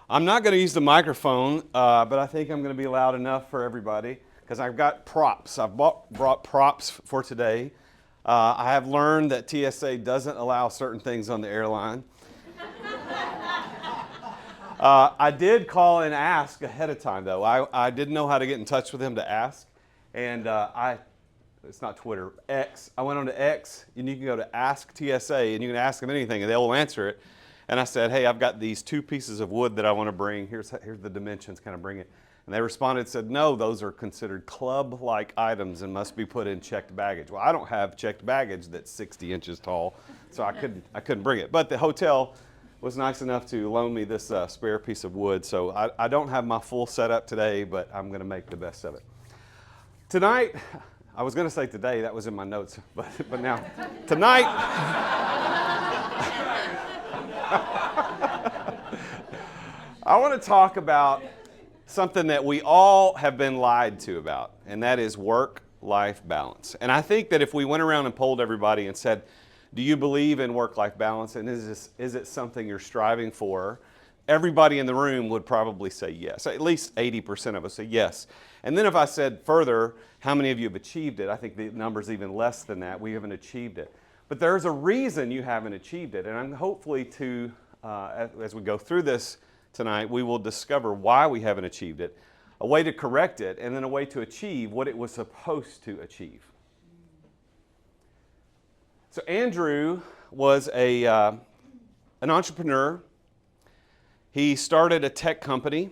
I'm not going to use the microphone, but I think I'm going to be loud enough for everybody because I've got props. I've brought props for today. I have learned that TSA doesn't allow certain things on the airline. I did call and ask ahead of time, though. I didn't know how to get in touch with him to ask. And it's not Twitter, X. I went on to X, and you can go to Ask TSA, and you can ask them anything, and they'll answer it. And I said, hey, I've got these 2 pieces of wood that I want to bring. Here's the dimensions, kind of bring it. And they responded and said, no, those are considered club-like items and must be put in checked baggage. Well, I don't have checked baggage that's 60 inches tall, so I couldn't bring it. But the hotel was nice enough to loan me this spare piece of wood. So I don't have my full setup today, but I'm going to make the best of it. Tonight, I was going to say today, that was in my notes, but now, tonight, I want to talk about something that we all have been lied to about, and that is work-life balance. And I think that if we went around and polled everybody and said, do you believe in work-life balance, and is it something you're striving for? Everybody in the room would probably say yes. At least 80% of us say yes. And then if I said further, how many of you have achieved it? I think the number's even less than that. We haven't achieved it. But there's a reason you haven't achieved it. And I'm hopefully as we go through this tonight, we will discover why we haven't achieved it, a way to correct it, and then a way to achieve what it was supposed to achieve. So Andrew was an entrepreneur. He started a tech company.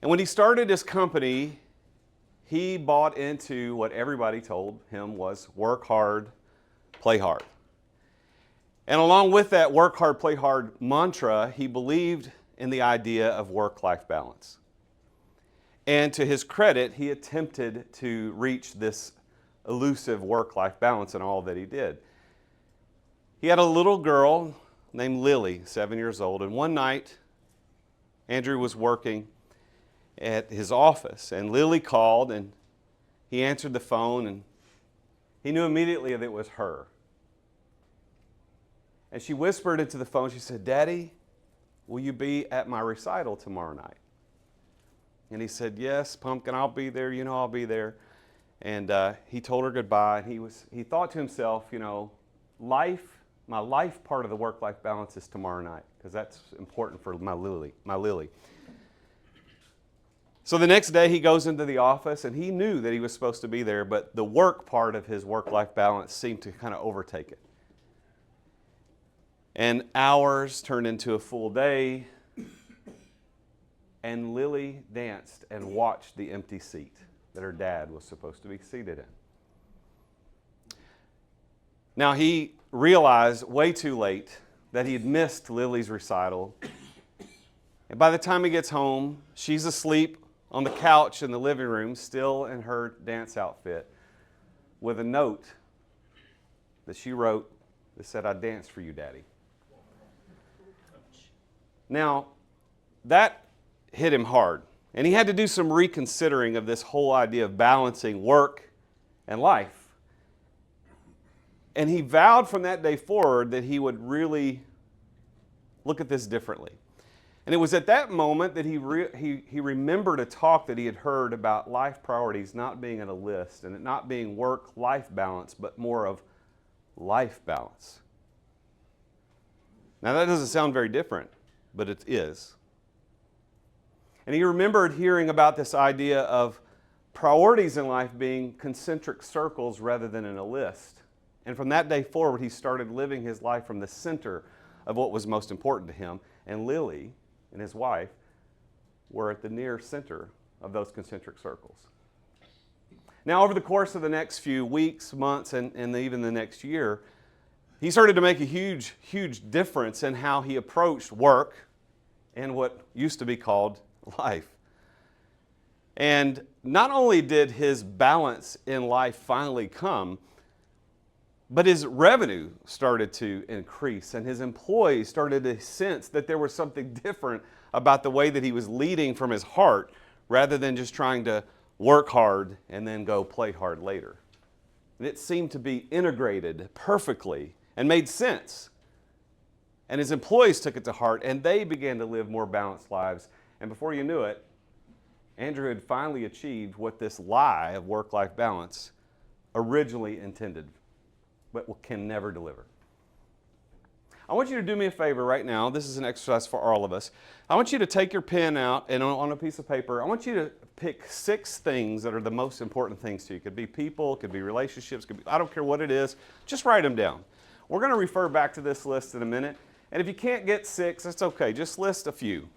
And when he started his company, he bought into what everybody told him was work hard, play hard. And along with that work hard, play hard mantra, he believed in the idea of work-life balance. And to his credit, he attempted to reach this elusive work-life balance in all that he did. He had a little girl named Lily, 7 years old, and one night, Andrew was working at his office, and Lily called, and he answered the phone, and he knew immediately that it was her. And she whispered into the phone, she said, Daddy, will you be at my recital tomorrow night? And he said, yes, Pumpkin, I'll be there, I'll be there. And he told her goodbye, and he thought to himself, my life part of the work-life balance is tomorrow night, because that's important for my Lily. So the next day he goes into the office, and he knew that he was supposed to be there, but the work part of his work-life balance seemed to kind of overtake it. And hours turned into a full day, and Lily danced and watched the empty seat that her dad was supposed to be seated in. Now he realized way too late that he had missed Lily's recital. And by the time he gets home, she's asleep on the couch in the living room, still in her dance outfit, with a note that she wrote that said, I danced for you, Daddy. Now, that hit him hard. And he had to do some reconsidering of this whole idea of balancing work and life. And he vowed from that day forward that he would really look at this differently. And it was at that moment that he remembered a talk that he had heard about life priorities not being on a list and it not being work-life balance, but more of life balance. Now that doesn't sound very different, but it is. And he remembered hearing about this idea of priorities in life being concentric circles rather than in a list. And from that day forward, he started living his life from the center of what was most important to him. And Lily and his wife were at the near center of those concentric circles. Now, over the course of the next few weeks, months, and even the next year, he started to make a huge, huge difference in how he approached work and what used to be called life. And not only did his balance in life finally come, but his revenue started to increase, and his employees started to sense that there was something different about the way that he was leading from his heart rather than just trying to work hard and then go play hard later. And it seemed to be integrated perfectly and made sense. And his employees took it to heart, and they began to live more balanced lives. And before you knew it, Andrew had finally achieved what this lie of work-life balance originally intended, but can never deliver. I want you to do me a favor right now. This is an exercise for all of us. I want you to take your pen out and on a piece of paper, I want you to pick 6 things that are the most important things to you. It could be people, it could be relationships, it could be, I don't care what it is. Just write them down. We're going to refer back to this list in a minute. And if you can't get 6, that's okay. Just list a few.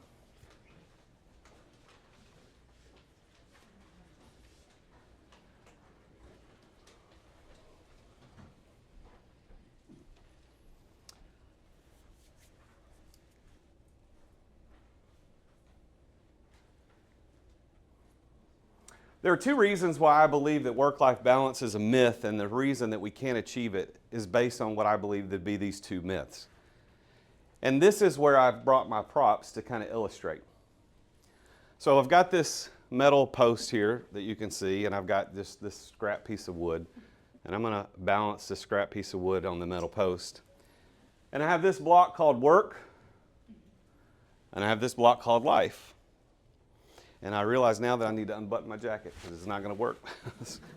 There are 2 reasons why I believe that work-life balance is a myth, and the reason that we can't achieve it is based on what I believe to be these 2 myths. And this is where I've brought my props to kind of illustrate. So I've got this metal post here that you can see, and I've got this scrap piece of wood. And I'm going to balance this scrap piece of wood on the metal post. And I have this block called work, and I have this block called life. And I realize now that I need to unbutton my jacket because it's not going to work.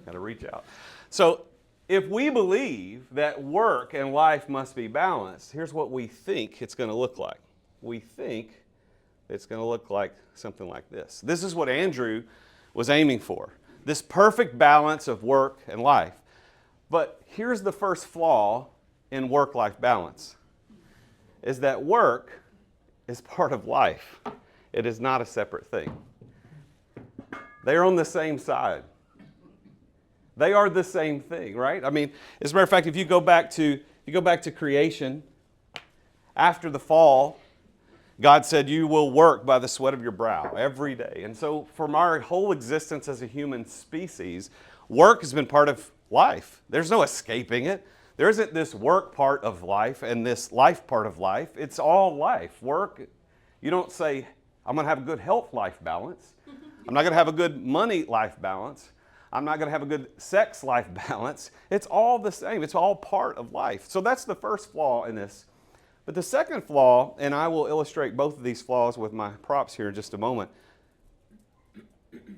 Got to reach out. So if we believe that work and life must be balanced, here's what we think it's going to look like. We think it's going to look like something like this. This is what Andrew was aiming for, this perfect balance of work and life. But here's the first flaw in work-life balance, is that work is part of life. It is not a separate thing. They are on the same side. They are the same thing, right? I mean, as a matter of fact, if you go back to creation, after the fall, God said, you will work by the sweat of your brow every day. And so from our whole existence as a human species, work has been part of life. There's no escaping it. There isn't this work part of life and this life part of life. It's all life. Work, you don't say, I'm going to have a good health life balance. I'm not going to have a good money life balance. I'm not going to have a good sex life balance. It's all the same. It's all part of life. So that's the first flaw in this. But the second flaw, and I will illustrate both of these flaws with my props here in just a moment.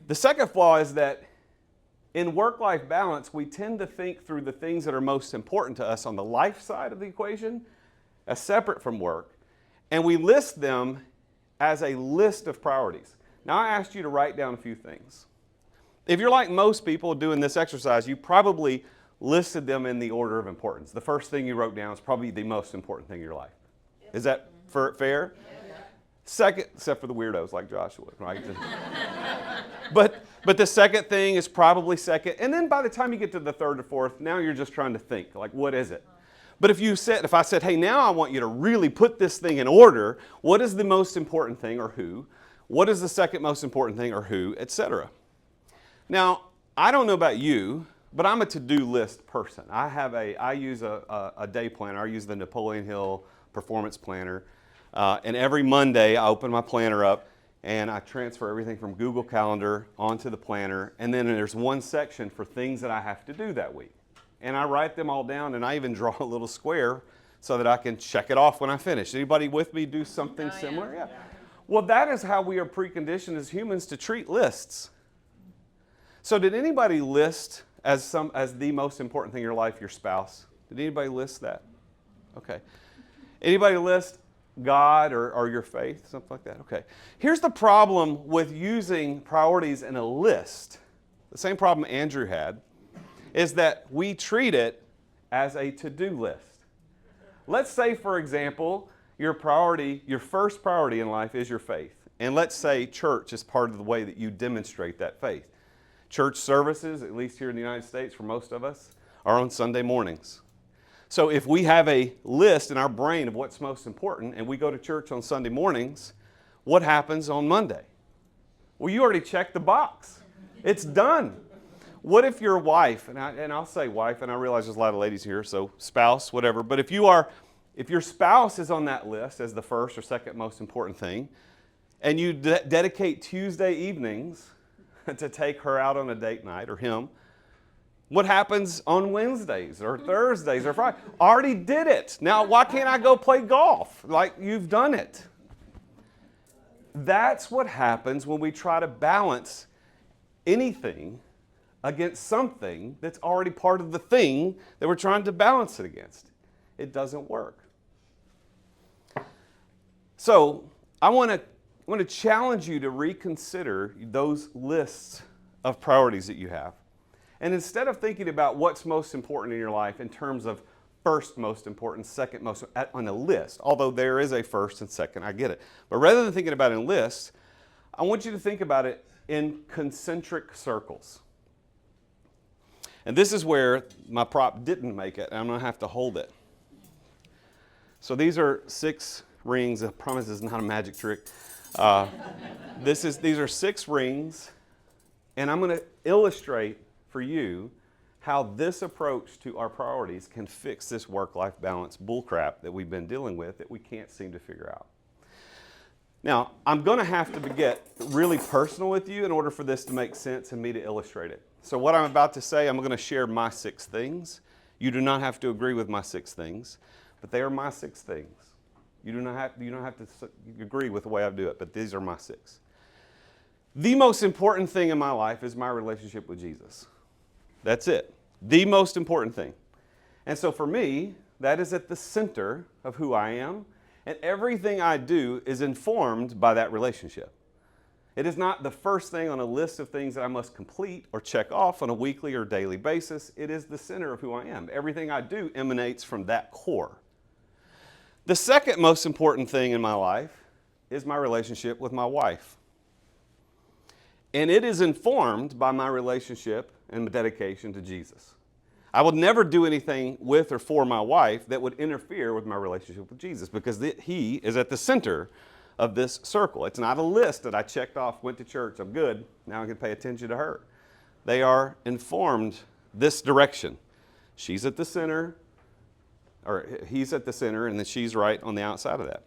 The second flaw is that in work-life balance, we tend to think through the things that are most important to us on the life side of the equation as separate from work, and we list them as a list of priorities. Now, I asked you to write down a few things. If you're like most people doing this exercise, you probably listed them in the order of importance. The first thing you wrote down is probably the most important thing in your life. Is that fair? Yeah. Second, except for the weirdos like Joshua, right? But the second thing is probably second. And then by the time you get to the third or fourth, now you're just trying to think, like, what is it? But if I said, hey, now I want you to really put this thing in order, what is the most important thing or who? What is the second most important thing or who, etc. Now, I don't know about you, but I'm a to-do list person. I use a day planner. I use the Napoleon Hill Performance Planner. And every Monday, I open my planner up and I transfer everything from Google Calendar onto the planner. And then there's one section for things that I have to do that week. And I write them all down, and I even draw a little square so that I can check it off when I finish. Anybody with me do something similar? Yeah. Well, that is how we are preconditioned as humans to treat lists. So did anybody list as the most important thing in your life your spouse? Did anybody list that? Okay. Anybody list God or your faith? Something like that? Okay. Here's the problem with using priorities in a list. The same problem Andrew had is that we treat it as a to-do list. Let's say, for example, your first priority in life is your faith. And let's say church is part of the way that you demonstrate that faith. Church services, at least here in the United States for most of us, are on Sunday mornings. So if we have a list in our brain of what's most important and we go to church on Sunday mornings, what happens on Monday? Well, you already checked the box. It's done. What if your wife, and I'll say wife, and I realize there's a lot of ladies here, so spouse, whatever, but if your spouse is on that list as the first or second most important thing, and you dedicate Tuesday evenings to take her out on a date night, or him, What happens on Wednesdays or Thursdays or Friday? Already did it. Now, why can't I go play golf? Like, you've done it. That's what happens when we try to balance anything against something that's already part of the thing that we're trying to balance it against. It doesn't work. So I want to challenge you to reconsider those lists of priorities that you have. And instead of thinking about what's most important in your life in terms of first most important, second most on a list, although there is a first and second, I get it. But rather than thinking about it in lists, I want you to think about it in concentric circles. And this is where my prop didn't make it, and I'm going to have to hold it. So these are 6 rings. I promise it's not a magic trick. These are 6 rings, and I'm going to illustrate for you how this approach to our priorities can fix this work-life balance bullcrap that we've been dealing with that we can't seem to figure out. Now, I'm going to have to get really personal with you in order for this to make sense and me to illustrate it. So what I'm about to say, I'm going to share my 6 things. You do not have to agree with my 6 things, but they are my 6 things. You don't have to agree with the way I do it, but these are my 6. The most important thing in my life is my relationship with Jesus. That's it. The most important thing. And so for me, that is at the center of who I am, and everything I do is informed by that relationship. It is not the first thing on a list of things that I must complete or check off on a weekly or daily basis. It is the center of who I am. Everything I do emanates from that core. The second most important thing in my life is my relationship with my wife. And it is informed by my relationship and dedication to Jesus. I would never do anything with or for my wife that would interfere with my relationship with Jesus because he is at the center of this circle. It's not a list that I checked off, went to church, I'm good, now I can pay attention to her. They are informed this direction. She's at the center, or he's at the center, and then she's right on the outside of that.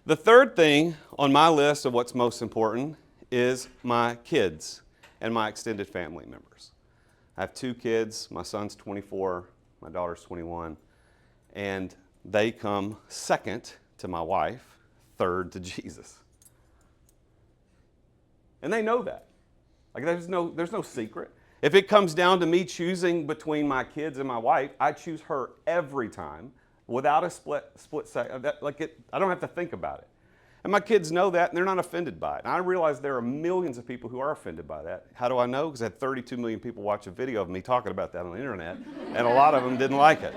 The third thing on my list of what's most important is my kids and my extended family members. I have 2 kids. My son's 24, my daughter's 21, and they come second to my wife, third to Jesus. And they know that. Like there's no secret. If it comes down to me choosing between my kids and my wife, I choose her every time without a split second. I don't have to think about it. And my kids know that, and they're not offended by it. And I realize there are millions of people who are offended by that. How do I know? Because I had 32 million people watch a video of me talking about that on the internet, and a lot of them didn't like it.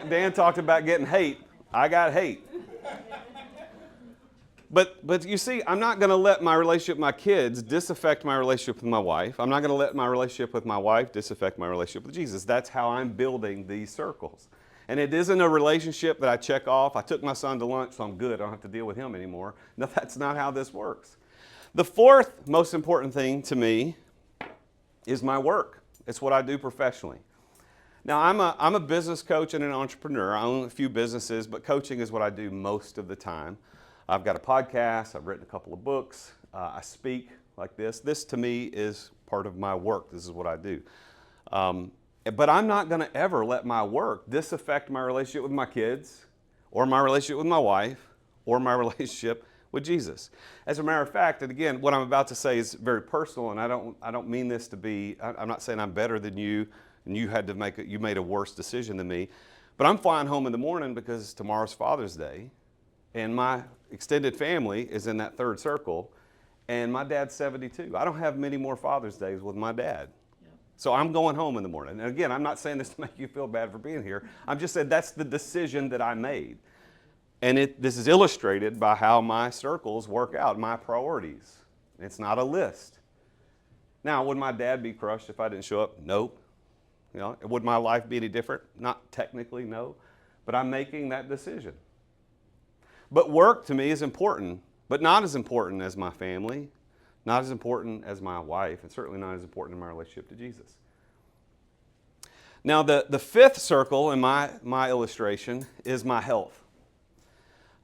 Dan talked about getting hate. I got hate. But you see, I'm not going to let my relationship with my kids disaffect my relationship with my wife. I'm not going to let my relationship with my wife disaffect my relationship with Jesus. That's how I'm building these circles. And it isn't a relationship that I check off. I took my son to lunch, so I'm good. I don't have to deal with him anymore. No, that's not how this works. The fourth most important thing to me is my work. It's what I do professionally. Now, I'm a business coach and an entrepreneur. I own a few businesses, but coaching is what I do most of the time. I've got a podcast. I've written a couple of books. I speak like this. This, to me, is part of my work. This is what I do. But I'm not going to ever let my work disaffect my relationship with my kids or my relationship with my wife or my relationship with Jesus. As a matter of fact, and again, what I'm about to say is very personal, and I don't mean this to be, I'm not saying I'm better than you and you made a worse decision than me, but I'm flying home in the morning because tomorrow's Father's Day, and my extended family is in that third circle, and my dad's 72. I don't have many more Father's Days with my dad. Yeah. So I'm going home in the morning. And again, I'm not saying this to make you feel bad for being here. I'm just saying that's the decision that I made. And this is illustrated by how my circles work out, my priorities. It's not a list. Now, would my dad be crushed if I didn't show up? Nope. Would my life be any different? Not technically, no. But I'm making that decision. But work to me is important, but not as important as my family, not as important as my wife, and certainly not as important in my relationship to Jesus. Now, the fifth circle in my illustration is my health.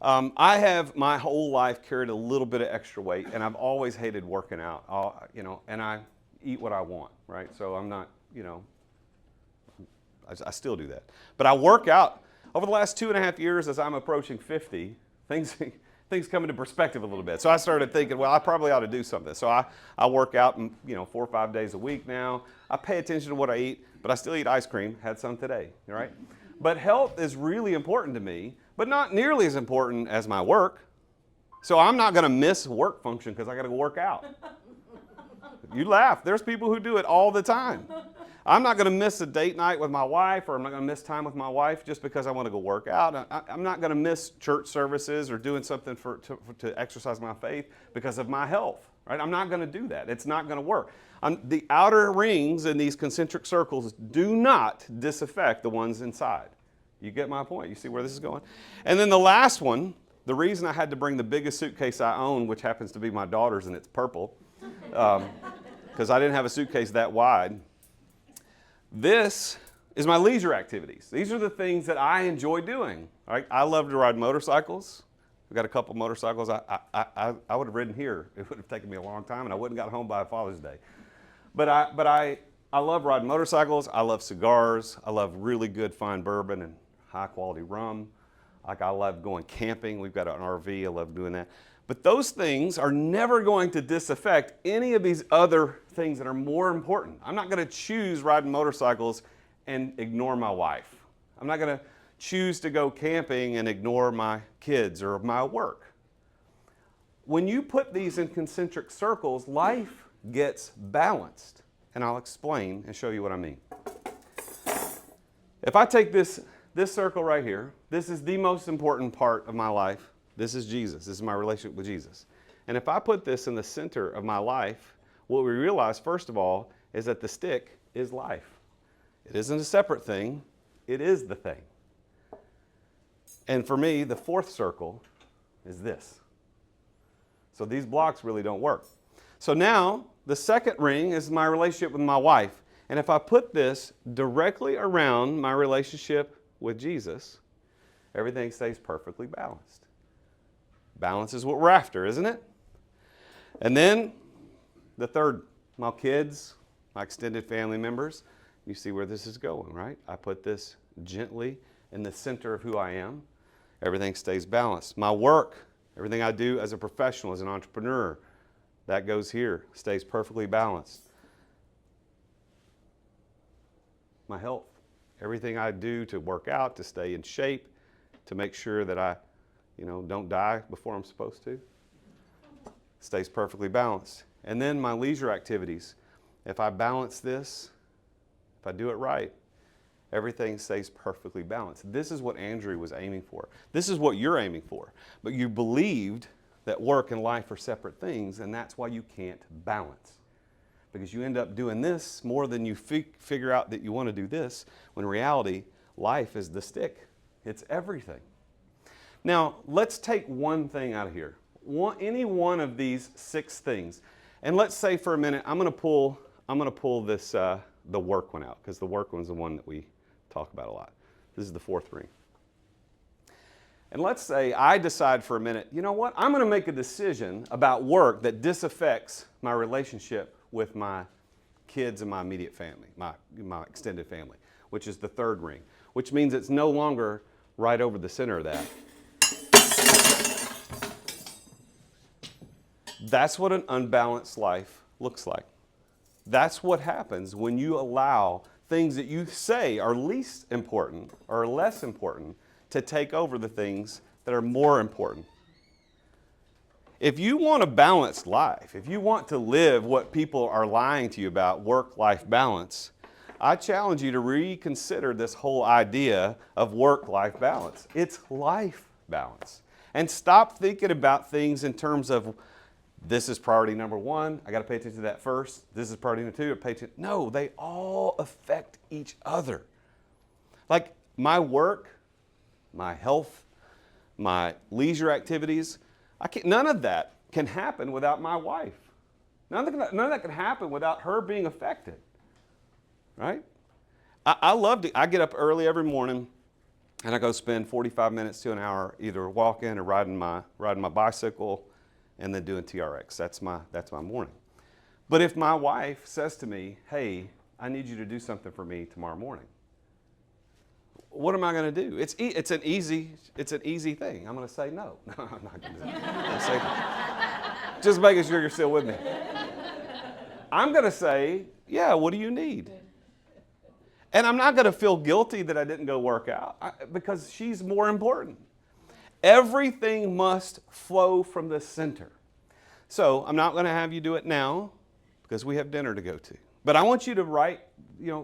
I have my whole life carried a little bit of extra weight, and I've always hated working out. And I eat what I want, right? So I'm not, I still do that. But I work out. Over the last 2.5 years, as I'm approaching 50, things come into perspective a little bit. So I started thinking, well, I probably ought to do something. So I work out, 4 or 5 days a week now. I pay attention to what I eat, but I still eat ice cream. Had some today, right? But health is really important to me, but not nearly as important as my work. So I'm not going to miss work function because I got to go work out. You laugh. There's people who do it all the time. I'm not going to miss a date night with my wife, or I'm not going to miss time with my wife just because I want to go work out. I'm not going to miss church services or doing something to exercise my faith because of my health. Right? I'm not going to do that. It's not going to work. The outer rings in these concentric circles do not disaffect the ones inside. You get my point? You see where this is going? And then the last one, the reason I had to bring the biggest suitcase I own, which happens to be my daughter's, and it's purple, because I didn't have a suitcase that wide. This is my leisure activities. These are the things that I enjoy doing. Right? I love to ride motorcycles. I've got a couple motorcycles. I would have ridden here. It would have taken me a long time, and I wouldn't have got home by Father's Day. But I love riding motorcycles. I love cigars. I love really good fine bourbon and high quality rum. I love going camping. We've got an RV. I love doing that. But those things are never going to disaffect any of these other things that are more important. I'm not going to choose riding motorcycles and ignore my wife. I'm not going to choose to go camping and ignore my kids or my work. When you put these in concentric circles, life gets balanced. And I'll explain and show you what I mean. If I take this circle right here, this is the most important part of my life. This is Jesus. This is my relationship with Jesus. And if I put this in the center of my life, what we realize, first of all, is that the stick is life. It isn't a separate thing. It is the thing. And for me, the fourth circle is this. So these blocks really don't work. So now, the second ring is my relationship with my wife. And if I put this directly around my relationship with Jesus, everything stays perfectly balanced. Balance is what we're after, isn't it? And then the third, my kids, my extended family members. You see where this is going, right? I put this gently in the center of who I am. Everything stays balanced. My work, everything I do as a professional, as an entrepreneur, that goes here, stays perfectly balanced. My health, everything I do to work out, to stay in shape, to make sure that I don't die before I'm supposed to, stays perfectly balanced. And then my leisure activities, if I balance this, if I do it right, everything stays perfectly balanced. This is what Andrew was aiming for. This is what you're aiming for. But you believed that work and life are separate things, and that's why you can't balance. Because you end up doing this more than you figure out that you want to do this, when in reality, life is the stick. It's everything. Now, let's take one thing out of here. Any one of these 6 things. And let's say for a minute, I'm going to pull this, the work one out, because the work one's the one that we talk about a lot. This is the fourth ring. And let's say I decide for a minute, you know what? I'm going to make a decision about work that disaffects my relationship with my kids and my immediate family, my extended family, which is the third ring, which means it's no longer right over the center of that. That's what an unbalanced life looks like. That's what happens when you allow things that you say are least important or less important to take over the things that are more important. If you want a balanced life, if you want to live what people are lying to you about, work-life balance, I challenge you to reconsider this whole idea of work-life balance. It's life balance. And stop thinking about things in terms of, this is priority number 1, I got to pay attention to that first. This is priority number 2, I pay attention. No, they all affect each other. Like my work, my health, my leisure activities, none of that can happen without my wife. None of that can happen without her being affected, right? I get up early every morning and I go spend 45 minutes to an hour either walking or riding my bicycle and then doing TRX. That's my morning. But if my wife says to me, hey, I need you to do something for me tomorrow morning, what am I going to do? It's an easy thing. I'm going to say no. No, I'm not going to say no. Just making sure you're still with me. I'm going to say, yeah, what do you need? And I'm not going to feel guilty that I didn't go work out because she's more important. Everything must flow from the center. So I'm not going to have you do it now because we have dinner to go to. But I want you to write,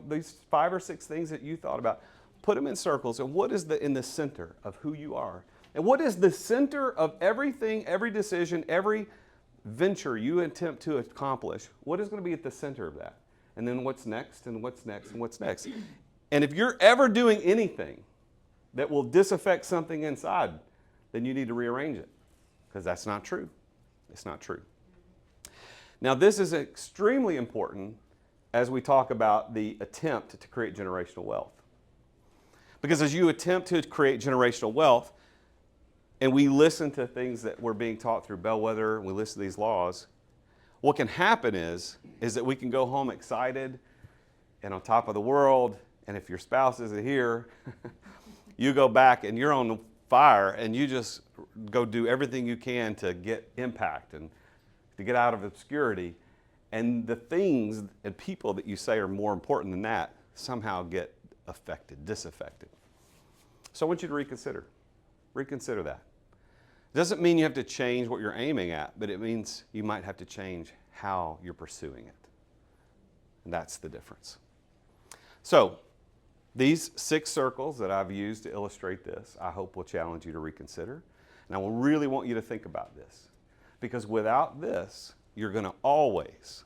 these 5 or 6 things that you thought about. Put them in circles. And what is in the center of who you are? And what is the center of everything, every decision, every venture you attempt to accomplish? What is going to be at the center of that? And then what's next, and what's next, and what's next? And if you're ever doing anything that will disaffect something inside, then you need to rearrange it, because that's not true. It's not true. Now, this is extremely important as we talk about the attempt to create generational wealth. Because as you attempt to create generational wealth, and we listen to things that we're being taught through Bellwether, and we listen to these laws, what can happen is that we can go home excited and on top of the world, and if your spouse isn't here, you go back and you're on fire and you just go do everything you can to get impact and to get out of obscurity. And the things and people that you say are more important than that somehow get disaffected. So I want you to reconsider that. It doesn't mean you have to change what you're aiming at, but it means you might have to change how you're pursuing it. And that's the difference. So these 6 circles that I've used to illustrate this, I hope will challenge you to reconsider. And I will really want you to think about this. Because without this, you're going to always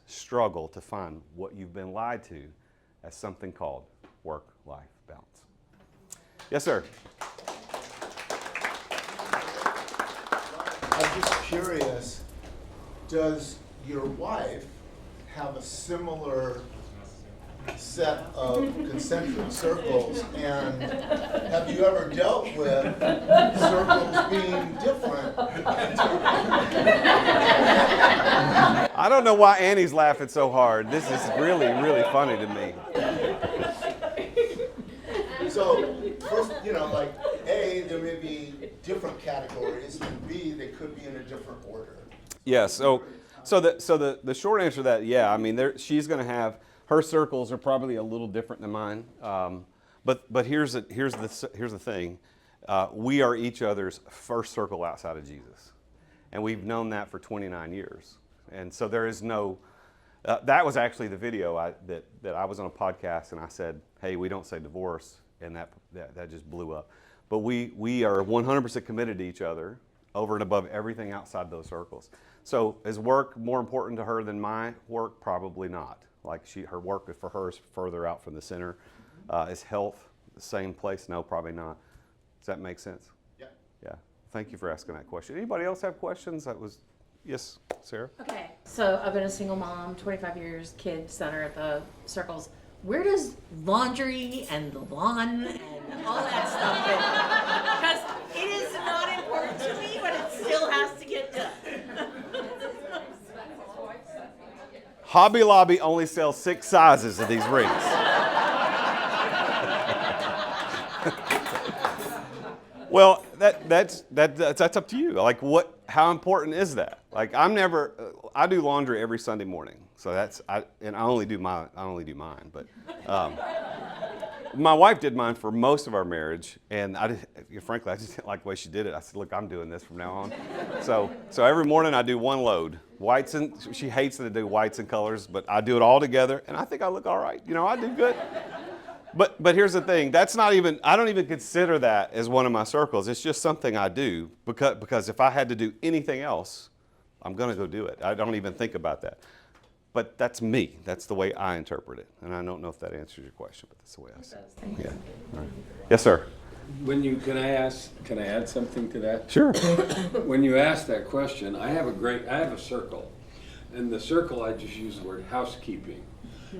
struggle to find what you've been lied to as something called work-life balance. Yes, sir. I'm just curious, does your wife have a similar set of concentric circles, and have you ever dealt with circles being different? I don't know why Annie's laughing so hard. This is really, really funny to me. So, first, like A, there may be different categories, and B, they could be in a different order. Yeah, so the short answer to that, yeah, I mean, she's going to have, her circles are probably a little different than mine. But here's the thing. We are each other's first circle outside of Jesus. And we've known that for 29 years. And so there is no, that was actually the video that I was on a podcast and I said, hey, we don't say divorce. And that just blew up. But we are 100% committed to each other over and above everything outside those circles. So is work more important to her than my work? Probably not. Like her work for her is further out from the center. Is health the same place? No, probably not. Does that make sense? Yeah. Yeah. Thank you for asking that question. Anybody else have questions? Yes, Sarah? Okay. So I've been a single mom, 25 years, kids center at the circles. Where does laundry and the lawn and all that stuff fit? Because it is not important to me, but it still has to get done. Hobby Lobby only sells 6 sizes of these rings. Well, that's up to you. Like, how important is that? Like, I do laundry every Sunday morning. So I only do mine. But my wife did mine for most of our marriage, and frankly, I just didn't like the way she did it. I said, "Look, I'm doing this from now on." So every morning I do 1 load. She hates to do whites and colors, but I do it all together, and I think I look all right. I do good. But here's the thing. I don't even consider that as one of my circles. It's just something I do because if I had to do anything else, I'm going to go do it. I don't even think about that. But that's me. That's the way I interpret it. And I don't know if that answers your question, but that's the way I see it. Yeah. All right. Yes, sir. Can I add something to that? Sure. When you ask that question, I have a circle. And the circle, I just use the word housekeeping.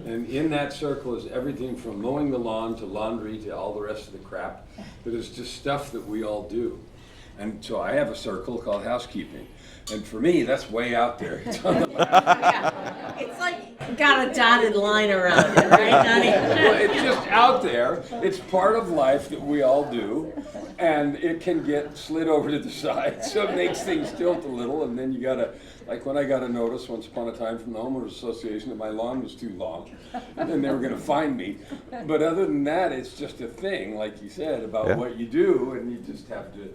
And in that circle is everything from mowing the lawn to laundry to all the rest of the crap. But it's just stuff that we all do. And so I have a circle called housekeeping. And for me, that's way out there. It's on the Yeah. It's like got a dotted line around it, right, Johnny? well, it's just out there. It's part of life that we all do, and it can get slid over to the side, so it makes things tilt a little. And then you gotta, like when I got a notice once upon a time from the homeowners association that my lawn was too long, and then they were gonna fine me. But other than that, it's just a thing, like you said, about what you do, and you just have to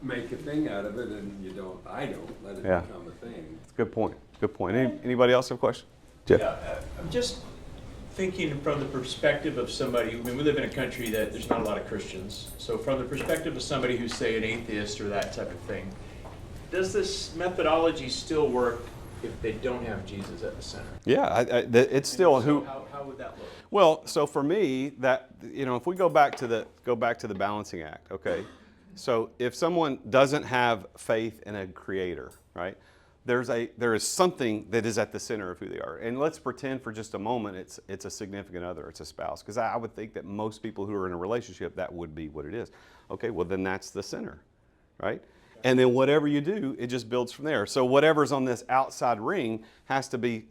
make a thing out of it, and I don't let it become a thing. It's a good point. Good point. Anybody else have a question? Jeff? Yeah, I'm just thinking from the perspective of somebody, I mean, we live in a country that there's not a lot of Christians. So from the perspective of somebody who's, say, an atheist or that type of thing, does this methodology still work if they don't have Jesus at the center? Yeah, it's still So how would that look? Well, so for me, that if we go back to the balancing act, okay. So if someone doesn't have faith in a creator, right? There is something that is at the center of who they are. And let's pretend for just a moment it's a significant other, it's a spouse. Because I would think that most people who are in a relationship, that would be what it is. Okay, well then that's the center, right? And then whatever you do, it just builds from there. So whatever's on this outside ring has to be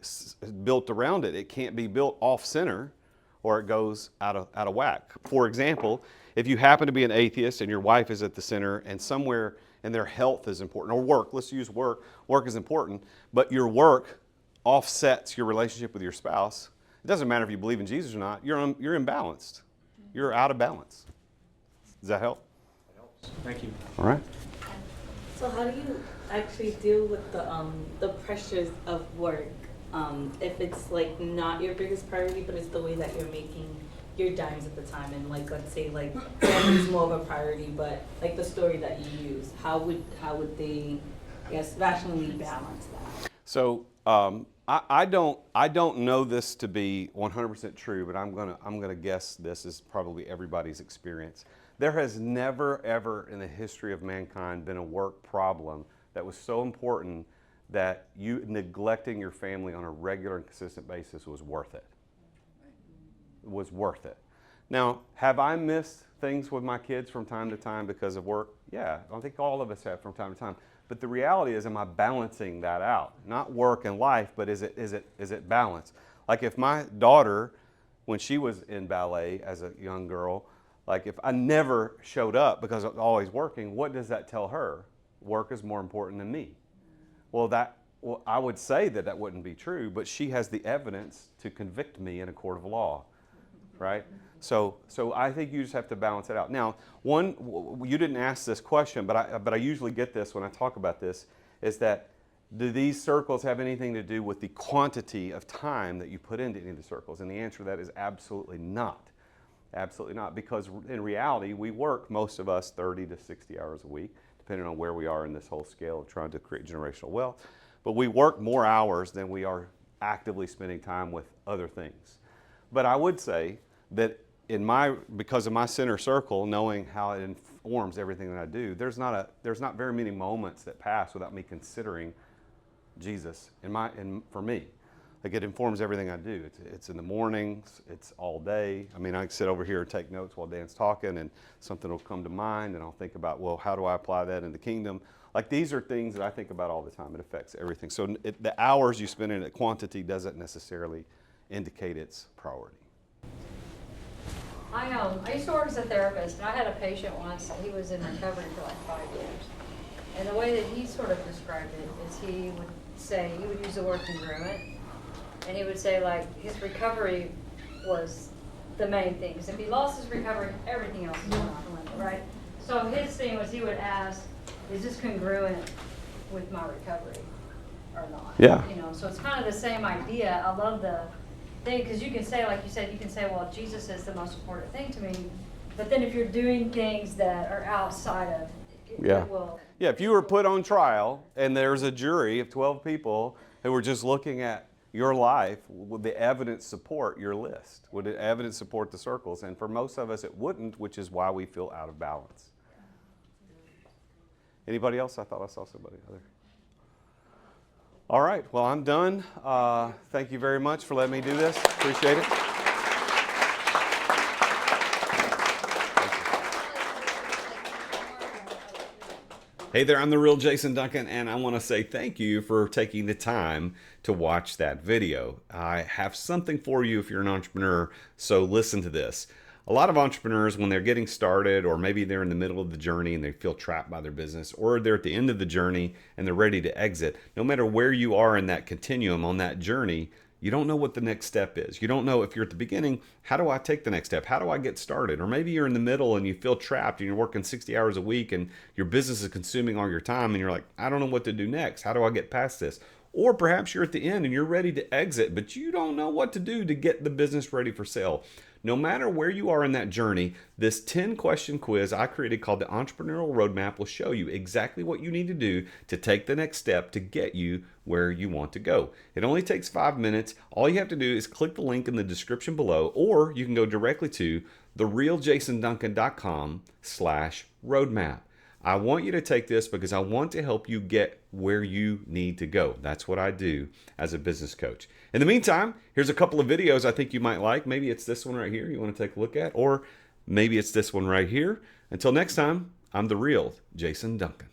built around it. It can't be built off center or it goes out of whack. For example, if you happen to be an atheist and your wife is at the center and somewhere in their health is important, or work, let's use work, work is important, but your work offsets your relationship with your spouse, it doesn't matter if you believe in Jesus or not, you're imbalanced. You're out of balance. Does that help? That helps. Thank you. All right. So how do you actually deal with the pressures of work? If it's like not your biggest priority, but it's the way that you're making your dimes at the time, and like let's say like family's more of a priority, but like the story that you use, how would they, I guess, rationally balance that? So I don't know this to be 100% true, but I'm gonna guess this is probably everybody's experience. There has never ever in the history of mankind been a work problem that was so important that you neglecting your family on a regular and consistent basis was worth it. Was worth it. Now, have I missed things with my kids from time to time because of work? Yeah, I think all of us have from time to time. But the reality is, am I balancing that out? Not work and life, but is it balanced? Like if my daughter, when she was in ballet as a young girl, like if I never showed up because I was always working, what does that tell her? Work is more important than me. Well, I would say that wouldn't be true, but she has the evidence to convict me in a court of law. Right? So I think you just have to balance it out. Now, you didn't ask this question, but I usually get this when I talk about this, is that do these circles have anything to do with the quantity of time that you put into any of the circles? And the answer to that is absolutely not. Absolutely not, because in reality, we work, most of us, 30 to 60 hours a week, depending on where we are in this whole scale of trying to create generational wealth. But we work more hours than we are actively spending time with other things. But I would say that because of my center circle, knowing how it informs everything that I do, there's not very many moments that pass without me considering Jesus for me. Like it informs everything I do. It's in the mornings, it's all day. I mean, I can sit over here and take notes while Dan's talking and something will come to mind and I'll think about, well, how do I apply that in the kingdom? Like these are things that I think about all the time. It affects everything. So the hours you spend in it, quantity doesn't necessarily indicate its priority. I used to work as a therapist, and I had a patient once, and he was in recovery for like 5 years. And the way that he sort of described it is he would use the word congruent, and he would say like his recovery was the main thing. Because if he lost his recovery, everything else was going out the window, right? So his thing was he would ask, is this congruent with my recovery or not? Yeah. So it's kind of the same idea. I love the thing, because you can say, like you said, well, Jesus is the most important thing to me, but then if you're doing things that are outside of it, it will. Yeah, if you were put on trial and there's a jury of 12 people who were just looking at your life, would the evidence support your list? Would the evidence support the circles? And for most of us it wouldn't, which is why we feel out of balance. Anybody else? I thought I saw somebody other. All right, well, I'm done. Thank you very much for letting me do this. Appreciate it. Hey there, I'm the Real Jason Duncan, and I want to say thank you for taking the time to watch that video. I have something for you if you're an entrepreneur, so listen to this. A lot of entrepreneurs, when they're getting started, or maybe they're in the middle of the journey and they feel trapped by their business, or they're at the end of the journey and they're ready to exit, no matter where you are in that continuum on that journey, you don't know what the next step is. You don't know if you're at the beginning, how do I take the next step? How do I get started? Or maybe you're in the middle and you feel trapped and you're working 60 hours a week and your business is consuming all your time and you're like, I don't know what to do next. How do I get past this? Or perhaps you're at the end and you're ready to exit, but you don't know what to do to get the business ready for sale. No matter where you are in that journey, this 10-question quiz I created called the Entrepreneurial Roadmap will show you exactly what you need to do to take the next step to get you where you want to go. It only takes 5 minutes. All you have to do is click the link in the description below, or you can go directly to therealjasonduncan.com/roadmap. I want you to take this because I want to help you get where you need to go. That's what I do as a business coach. In the meantime, here's a couple of videos I think you might like. Maybe it's this one right here you want to take a look at, or maybe it's this one right here. Until next time, I'm the Real Jason Duncan.